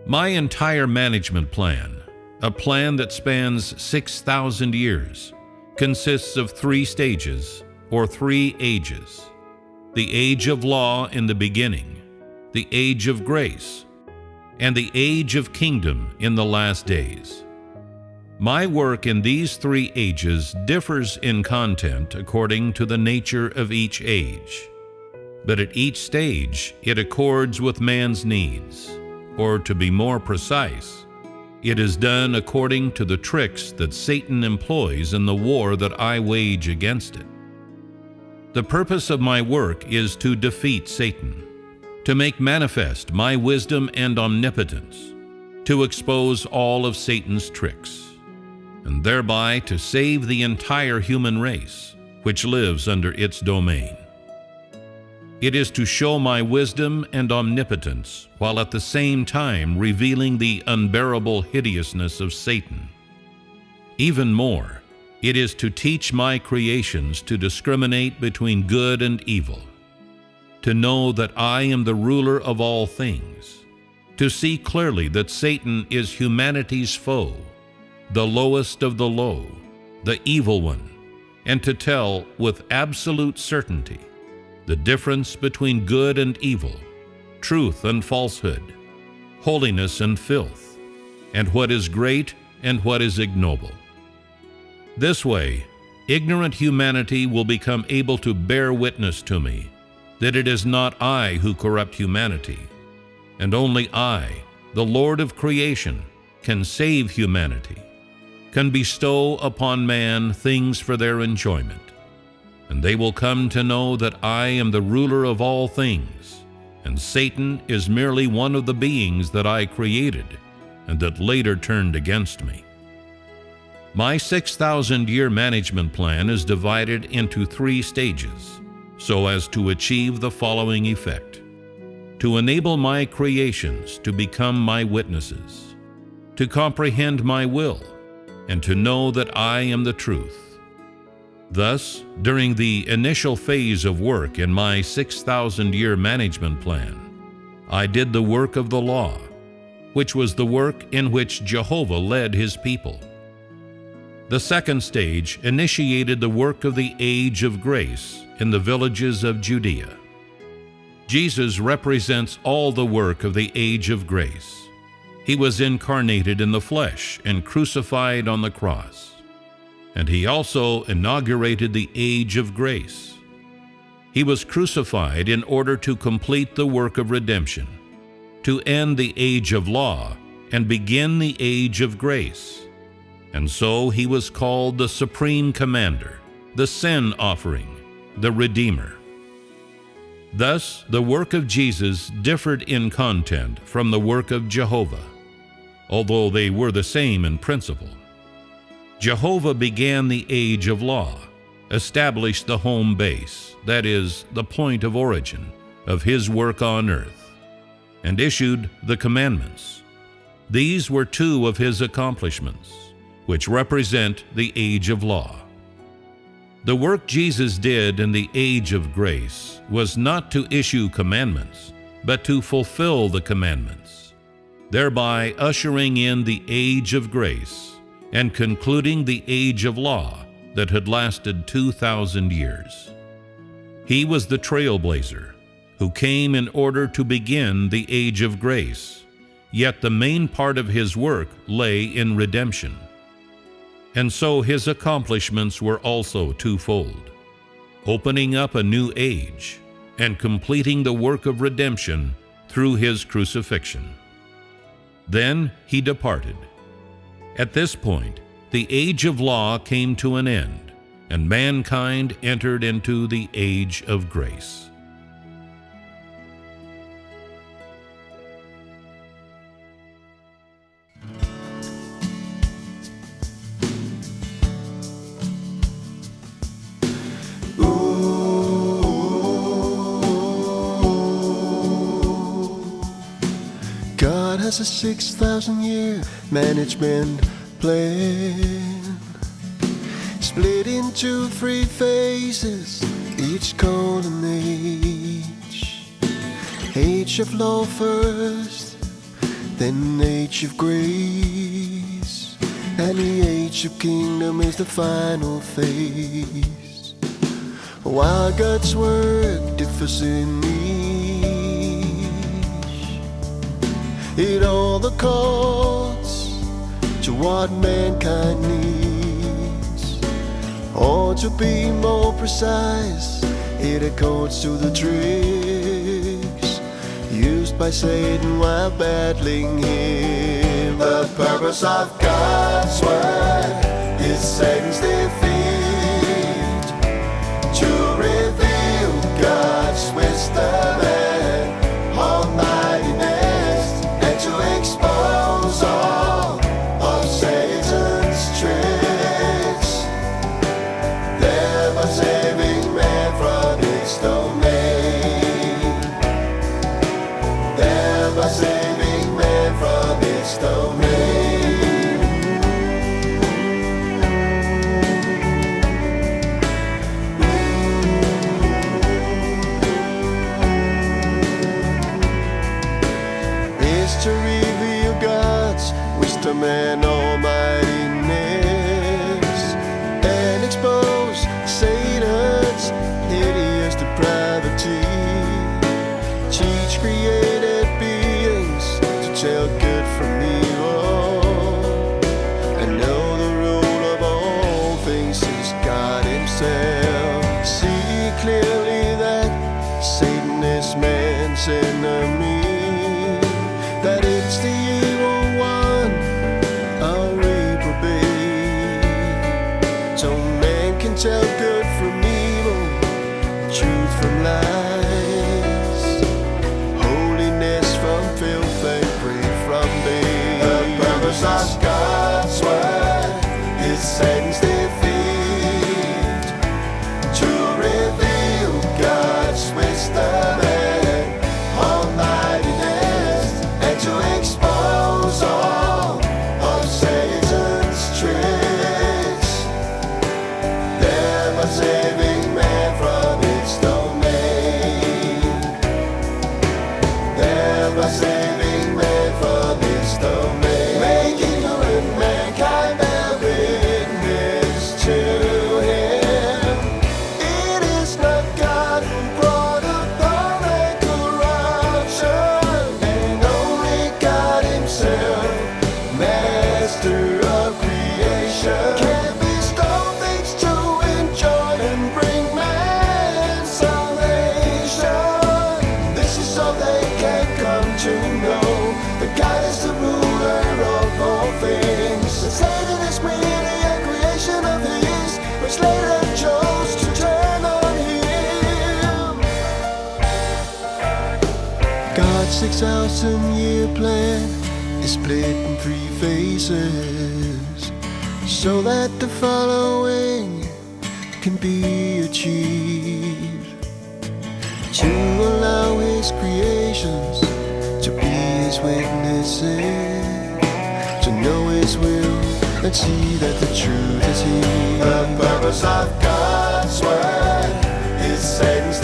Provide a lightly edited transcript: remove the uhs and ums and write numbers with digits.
My entire management plan, a plan that spans 6,000 years, consists of 3 stages, or 3 ages. The age of law in the beginning, the age of grace, and the age of kingdom in the last days. My work in these 3 ages differs in content according to the nature of each age, but at each stage it accords with man's needs, or to be more precise, it is done according to the tricks that Satan employs in the war that I wage against it. The purpose of my work is to defeat Satan, to make manifest my wisdom and omnipotence, to expose all of Satan's tricks, and thereby to save the entire human race, which lives under its domain. It is to show my wisdom and omnipotence, while at the same time revealing the unbearable hideousness of Satan. Even more, it is to teach my creations to discriminate between good and evil, to know that I am the ruler of all things, to see clearly that Satan is humanity's foe, the lowest of the low, the evil one, and to tell with absolute certainty the difference between good and evil, truth and falsehood, holiness and filth, and what is great and what is ignoble. This way, ignorant humanity will become able to bear witness to me that it is not I who corrupt humanity, and only I, the Lord of creation, can save humanity, can bestow upon man things for their enjoyment, and they will come to know that I am the ruler of all things, and Satan is merely one of the beings that I created and that later turned against me. My 6,000-year management plan is divided into 3 stages, so as to achieve the following effect: to enable my creations to become my witnesses, to comprehend my will, and to know that I am the truth. Thus, during the initial phase of work in my 6,000-year management plan, I did the work of the law, which was the work in which Jehovah led his people. The second stage initiated the work of the age of grace in the villages of Judea. Jesus represents all the work of the age of grace. He was incarnated in the flesh and crucified on the cross. And he also inaugurated the age of grace. He was crucified in order to complete the work of redemption, to end the age of law and begin the age of grace. And so he was called the Supreme Commander, the sin offering, the Redeemer. Thus, the work of Jesus differed in content from the work of Jehovah, although they were the same in principle. Jehovah began the age of law, established the home base, that is, the point of origin, of his work on earth, and issued the commandments. These were 2 of his accomplishments, which represent the age of law. The work Jesus did in the age of grace was not to issue commandments, but to fulfill the commandments, thereby ushering in the age of grace and concluding the age of law that had lasted 2,000 years. He was the trailblazer who came in order to begin the age of grace, yet the main part of his work lay in redemption. And so his accomplishments were also twofold: opening up a new age and completing the work of redemption through his crucifixion. Then he departed. At this point, the age of law came to an end, and mankind entered into the age of grace. God has a 6,000-year management plan, split into 3 phases, each called an age. Age of law first, then the age of grace, and the age of kingdom is the final phase. While God's work differs in each, it all accords to what mankind needs. Or to be more precise, it accords to the tricks used by Satan while battling him. The purpose of God's word is Satan's defeat, to reveal God's wisdom and almightiness, and to expose all of Satan's tricks, thereby saving man from its domain, thereby saving man from its domain. It's to reveal God's wisdom and almightiness, and expose Satan's hideous depravity. Teach created beings to tell good from evil, and know the rule of all things is God himself. See clearly that Satan is man's enemy, that it's the evil one, a reprobate. So man can tell good from evil, truth from lies, holiness from filth, and greed from base. The purpose of God's word is Satan's defeat, to reveal God's wisdom and almightiness, and to expose all of Satan's tricks, thereby saving man from its domain, thereby saving man from its domain, making ignorant mankind bear witness to him. It is not God who brought upon that corruption, and only God himself, master of creation, can bestow things to enjoy and bring man salvation. This is so they can come to know that God is the ruler of all things, and Satan is merely a creation of his, which later chose to turn on him. God's 6,000-year plan is split in 3 phases, so that the following can be achieved: to allow his creations to be his witnesses, to know his will and see that the truth is here. The purpose of God's word is Satan's